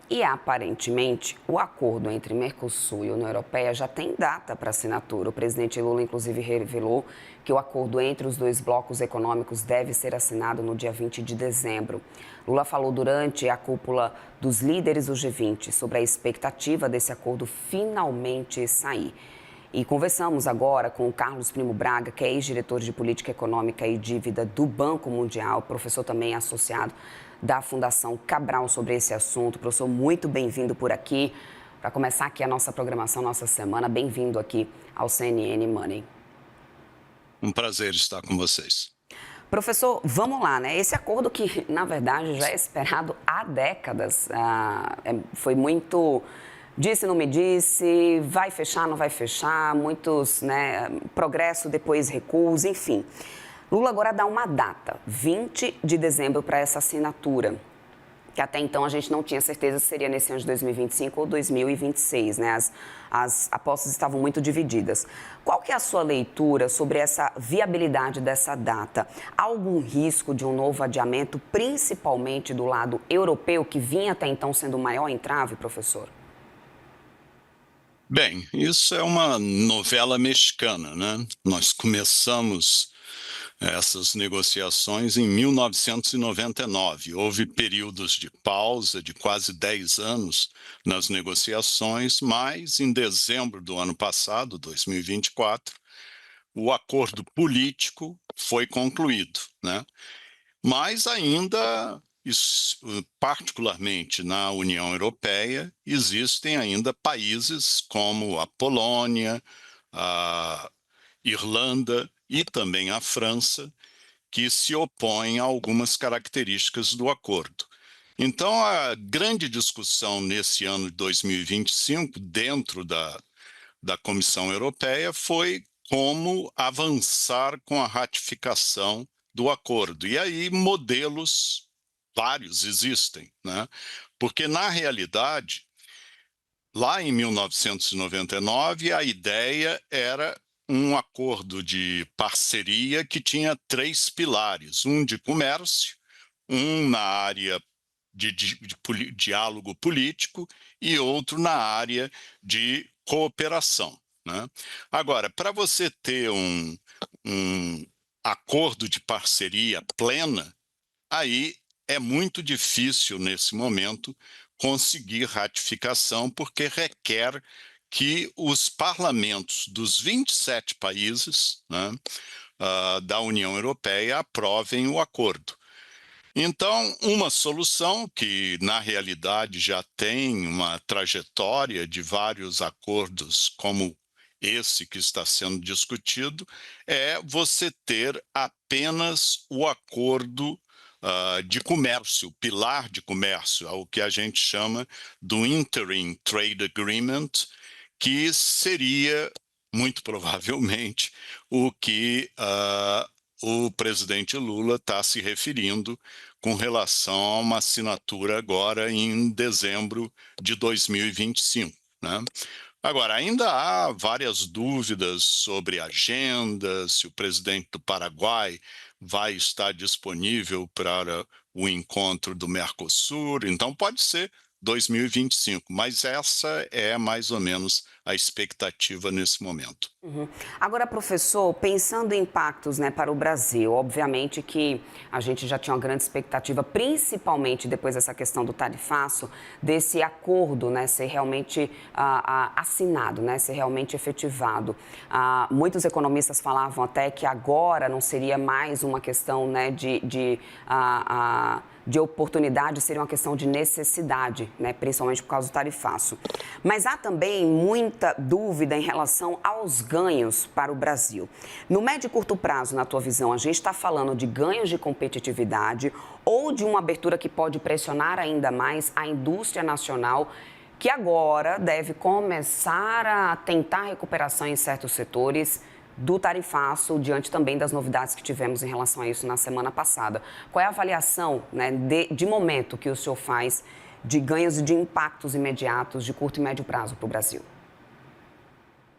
E aparentemente, o acordo entre Mercosul e União Europeia já tem data para assinatura. O presidente Lula, inclusive, revelou que o acordo entre os dois blocos econômicos deve ser assinado no dia 20 de dezembro. Lula falou durante a cúpula dos líderes do G20 sobre a expectativa desse acordo finalmente sair. E conversamos agora com o Carlos Primo Braga, que é ex-diretor de Política Econômica e Dívida do Banco Mundial, professor também associado da Fundação Cabral, sobre esse assunto. Professor, muito bem-vindo por aqui. Para começar aqui a nossa programação, nossa semana, bem-vindo aqui ao CNN Money. Um prazer estar com vocês. Professor, vamos lá, né? Esse acordo que, na verdade, já é esperado há décadas, foi muito disse, não me disse, vai fechar, não vai fechar, muitos, né, progresso, depois recuo, enfim. Lula agora dá uma data, 20 de dezembro, para essa assinatura, que até então a gente não tinha certeza se seria nesse ano de 2025 ou 2026, né? As apostas estavam muito divididas. Qual que é a sua leitura sobre essa viabilidade dessa data? Há algum risco de um novo adiamento, principalmente do lado europeu, que vinha até então sendo o maior entrave, professor? Bem, isso é uma novela mexicana, né? Nós começamos essas negociações em 1999. Houve períodos de pausa de quase 10 anos nas negociações, mas em dezembro do ano passado, 2024, o acordo político foi concluído, né? Mas ainda, particularmente na União Europeia, existem ainda países como a Polônia, a Irlanda e também a França, que se opõem a algumas características do acordo. Então, a grande discussão nesse ano de 2025, dentro da Comissão Europeia, foi como avançar com a ratificação do acordo. E aí modelos vários existem, né? Porque, na realidade, lá em 1999, a ideia era um acordo de parceria que tinha 3 pilares, um de comércio, um na área de diálogo político e outro na área de cooperação, né? Agora, para você ter um acordo de parceria plena, aí é muito difícil, nesse momento, conseguir ratificação, porque requer que os parlamentos dos 27 países, né, da União Europeia aprovem o acordo. Então, uma solução que, na realidade, já tem uma trajetória de vários acordos, como esse que está sendo discutido, é você ter apenas o acordo de comércio, pilar de comércio, o que a gente chama do Interim Trade Agreement, que seria, muito provavelmente, o que o presidente Lula está se referindo com relação a uma assinatura agora em dezembro de 2025, né? Agora, ainda há várias dúvidas sobre a agenda, se o presidente do Paraguai vai estar disponível para o encontro do Mercosul, então pode ser 2025, mas essa é mais ou menos a expectativa nesse momento. Agora, professor, pensando em impactos, né, para o Brasil, obviamente que a gente já tinha uma grande expectativa, principalmente depois dessa questão do tarifaço, desse acordo, né, ser realmente assinado, né, ser realmente efetivado. Muitos economistas falavam até que agora não seria mais uma questão, né, de oportunidade, seria uma questão de necessidade, né, principalmente por causa do tarifaço. Mas há também muita dúvida em relação aos ganhos para o Brasil. No médio e curto prazo, na tua visão, a gente está falando de ganhos de competitividade ou de uma abertura que pode pressionar ainda mais a indústria nacional, que agora deve começar a tentar recuperação em certos setores do tarifaço, diante também das novidades que tivemos em relação a isso na semana passada. Qual é a avaliação, né, de momento que o senhor faz de ganhos e de impactos imediatos de curto e médio prazo para o Brasil?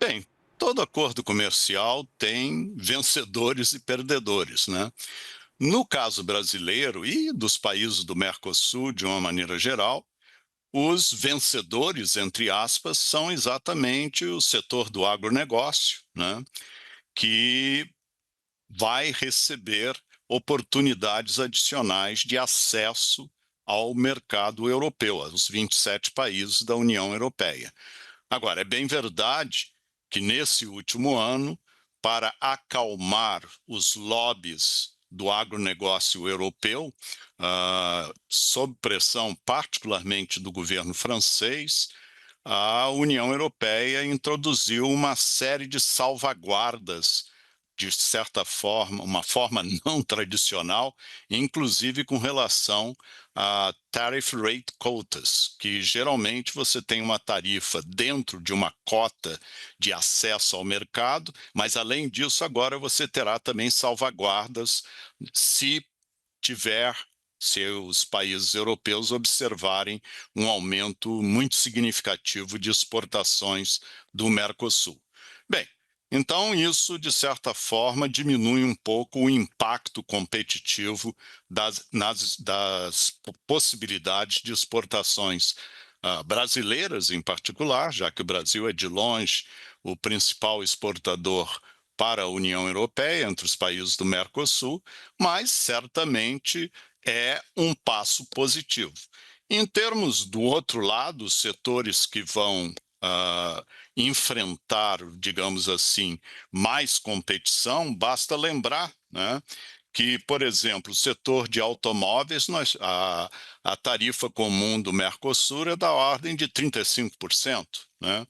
Bem, todo acordo comercial tem vencedores e perdedores, né? No caso brasileiro e dos países do Mercosul, de uma maneira geral, os vencedores, entre aspas, são exatamente o setor do agronegócio, né, que vai receber oportunidades adicionais de acesso ao mercado europeu, aos 27 países da União Europeia. Agora, é bem verdade que nesse último ano, para acalmar os lobbies do agronegócio europeu, sob pressão particularmente do governo francês, a União Europeia introduziu uma série de salvaguardas, de certa forma, uma forma não tradicional, inclusive com relação a tariff rate quotas, que geralmente você tem uma tarifa dentro de uma cota de acesso ao mercado, mas além disso agora você terá também salvaguardas se tiver se os países europeus observarem um aumento muito significativo de exportações do Mercosul. Bem, então isso, de certa forma, diminui um pouco o impacto competitivo das possibilidades de exportações brasileiras, em particular, já que o Brasil é, de longe, o principal exportador para a União Europeia, entre os países do Mercosul, mas certamente é um passo positivo. Em termos do outro lado, os setores que vão enfrentar, digamos assim, mais competição, basta lembrar, né, que, por exemplo, o setor de automóveis, a tarifa comum do Mercosul é da ordem de 35%. Né?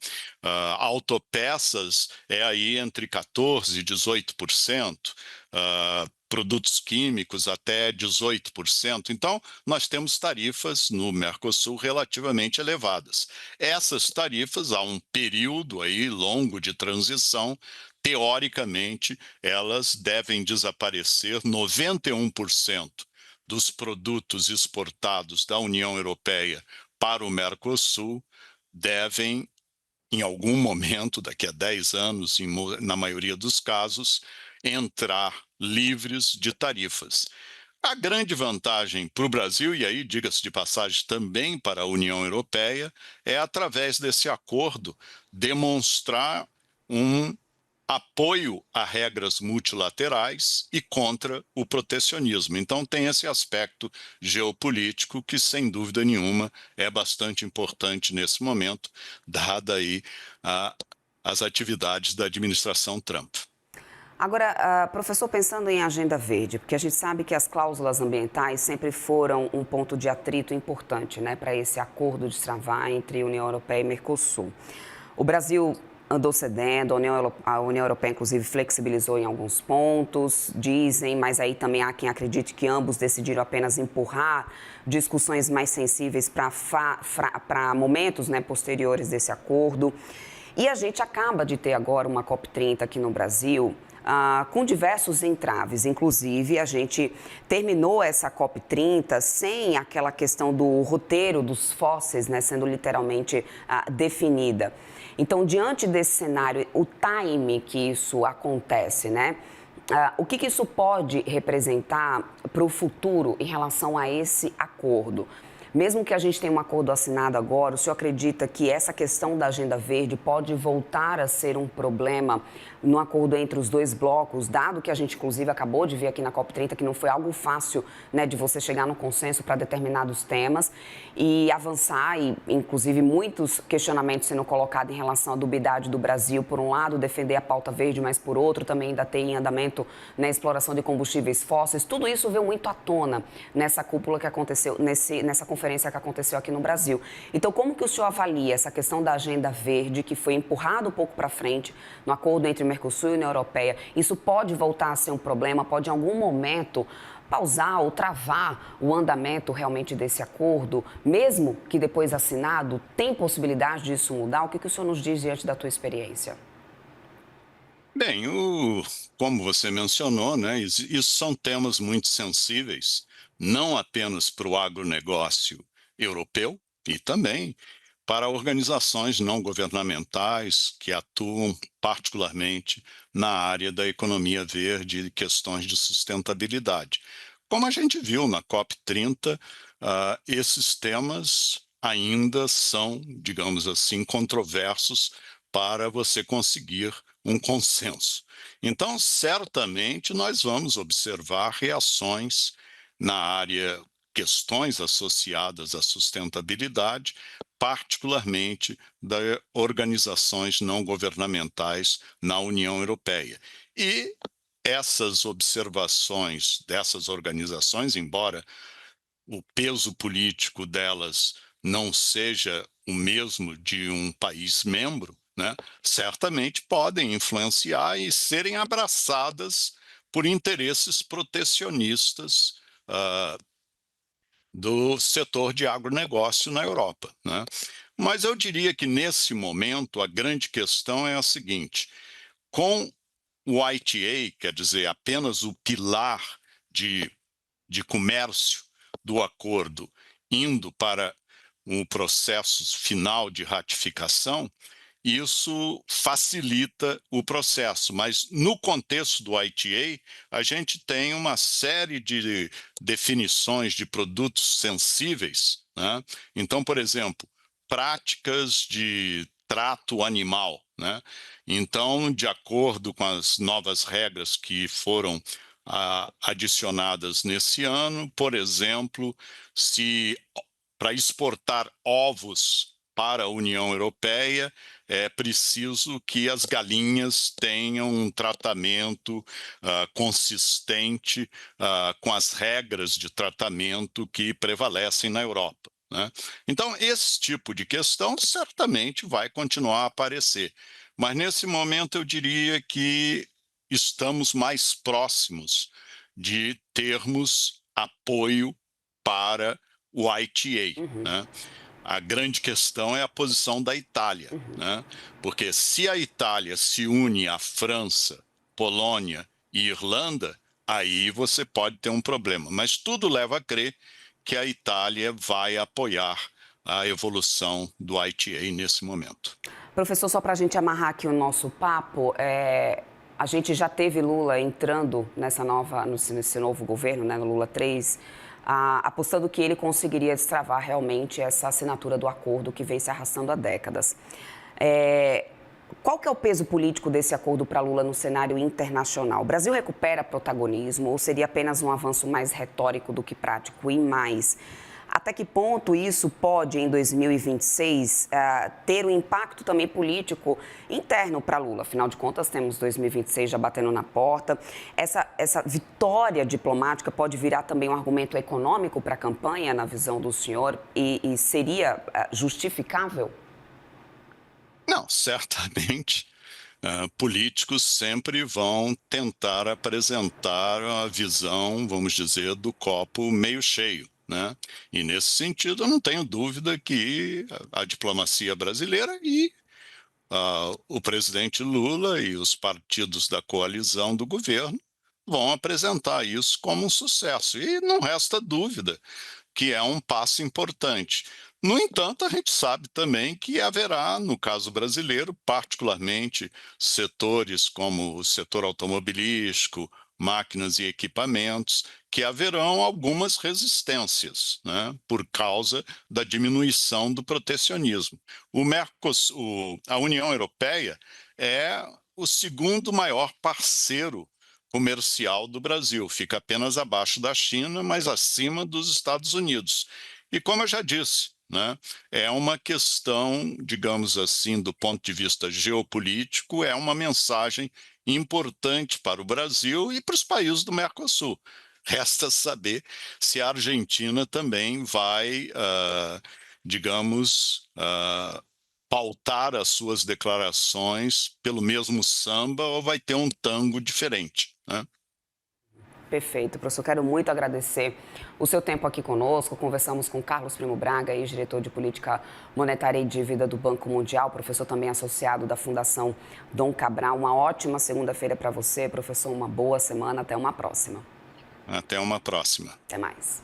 Autopeças é aí entre 14% e 18%, produtos químicos até 18%. Então, nós temos tarifas no Mercosul relativamente elevadas. Essas tarifas, há um período aí longo de transição, teoricamente, elas devem desaparecer. 91% dos produtos exportados da União Europeia para o Mercosul devem, em algum momento, daqui a 10 anos, na maioria dos casos, entrar livres de tarifas. A grande vantagem para o Brasil, e aí, diga-se de passagem, também para a União Europeia, é, através desse acordo, demonstrar um apoio a regras multilaterais e contra o protecionismo. Então, tem esse aspecto geopolítico que, sem dúvida nenhuma, é bastante importante nesse momento, dada aí as atividades da administração Trump. Agora, professor, pensando em agenda verde, porque a gente sabe que as cláusulas ambientais sempre foram um ponto de atrito importante, né, para esse acordo de travar entre União Europeia e Mercosul. O Brasil andou cedendo, a União Europeia, inclusive, flexibilizou em alguns pontos, dizem, mas aí também há quem acredite que ambos decidiram apenas empurrar discussões mais sensíveis para momentos, né, posteriores desse acordo. E a gente acaba de ter agora uma COP30 aqui no Brasil, com diversos entraves. Inclusive, a gente terminou essa COP30 sem aquela questão do roteiro dos fósseis, né, sendo literalmente definida. Então, diante desse cenário, o time que isso acontece, né? O que isso pode representar para o futuro em relação a esse acordo? Mesmo que a gente tenha um acordo assinado agora, o senhor acredita que essa questão da agenda verde pode voltar a ser um problema no acordo entre os dois blocos, dado que a gente, inclusive, acabou de ver aqui na COP30 que não foi algo fácil, né, de você chegar no consenso para determinados temas e avançar, e inclusive muitos questionamentos sendo colocados em relação à dubiedade do Brasil, por um lado, defender a pauta verde, mas por outro, também ainda tem em andamento, né, a exploração de combustíveis fósseis. Tudo isso veio muito à tona nessa cúpula que aconteceu, nessa conferência que aconteceu aqui no Brasil. Então, como que o senhor avalia essa questão da agenda verde, que foi empurrada um pouco para frente no acordo entre Mercosul e União Europeia? Isso pode voltar a ser um problema? Pode, em algum momento, pausar ou travar o andamento realmente desse acordo? Mesmo que depois assinado, tem possibilidade disso mudar? O que o senhor nos diz diante da tua experiência? Bem, como você mencionou, né, isso são temas muito sensíveis, não apenas para o agronegócio europeu, e também para organizações não governamentais que atuam particularmente na área da economia verde e questões de sustentabilidade. Como a gente viu na COP30, esses temas ainda são, digamos assim, controversos para você conseguir um consenso. Então, certamente, nós vamos observar reações na área, questões associadas à sustentabilidade, particularmente das organizações não governamentais na União Europeia. E essas observações dessas organizações, embora o peso político delas não seja o mesmo de um país membro, né, certamente podem influenciar e serem abraçadas por interesses protecionistas do setor de agronegócio na Europa, né? Mas eu diria que, nesse momento, a grande questão é a seguinte: com o ITA, quer dizer, apenas o pilar de, de comércio do acordo, indo para um processo final de ratificação, isso facilita o processo. Mas, no contexto do ITA, a gente tem uma série de definições de produtos sensíveis, né? Então, por exemplo, práticas de trato animal, né? Então, de acordo com as novas regras que foram adicionadas nesse ano, por exemplo, se para exportar ovos para a União Europeia, é preciso que as galinhas tenham um tratamento consistente com as regras de tratamento que prevalecem na Europa, né? Então, esse tipo de questão certamente vai continuar a aparecer. Mas, nesse momento, eu diria que estamos mais próximos de termos apoio para o ITA, né? A grande questão é a posição da Itália, né? Porque se a Itália se une à França, Polônia e Irlanda, aí você pode ter um problema. Mas tudo leva a crer que a Itália vai apoiar a evolução do ITA nesse momento. Professor, só para a gente amarrar aqui o nosso papo, a gente já teve Lula entrando nesse novo governo, né, no Lula 3, apostando que ele conseguiria destravar realmente essa assinatura do acordo que vem se arrastando há décadas. Qual que é o peso político desse acordo para Lula no cenário internacional? O Brasil recupera protagonismo ou seria apenas um avanço mais retórico do que prático? E mais, até que ponto isso pode, em 2026, ter um impacto também político interno para Lula? Afinal de contas, temos 2026 já batendo na porta. Essa vitória diplomática pode virar também um argumento econômico para a campanha, na visão do senhor, e seria justificável? Não, certamente. Políticos sempre vão tentar apresentar a visão, vamos dizer, do copo meio cheio, né? E, nesse sentido, eu não tenho dúvida que a diplomacia brasileira e o presidente Lula e os partidos da coalizão do governo vão apresentar isso como um sucesso. E não resta dúvida que é um passo importante. No entanto, a gente sabe também que haverá, no caso brasileiro, particularmente setores como o setor automobilístico, máquinas e equipamentos, que haverão algumas resistências, né, por causa da diminuição do protecionismo. A União Europeia é o segundo maior parceiro comercial do Brasil, fica apenas abaixo da China, mas acima dos Estados Unidos. E, como eu já disse, né, é uma questão, digamos assim, do ponto de vista geopolítico, é uma mensagem importante para o Brasil e para os países do Mercosul. Resta saber se a Argentina também vai, digamos, pautar as suas declarações pelo mesmo samba ou vai ter um tango diferente, né? Perfeito, professor. Quero muito agradecer o seu tempo aqui conosco. Conversamos com Carlos Primo Braga, ex-diretor de Política Monetária e Dívida do Banco Mundial, professor também associado da Fundação Dom Cabral. Uma ótima segunda-feira para você, professor. Uma boa semana. Até uma próxima. Até uma próxima. Até mais.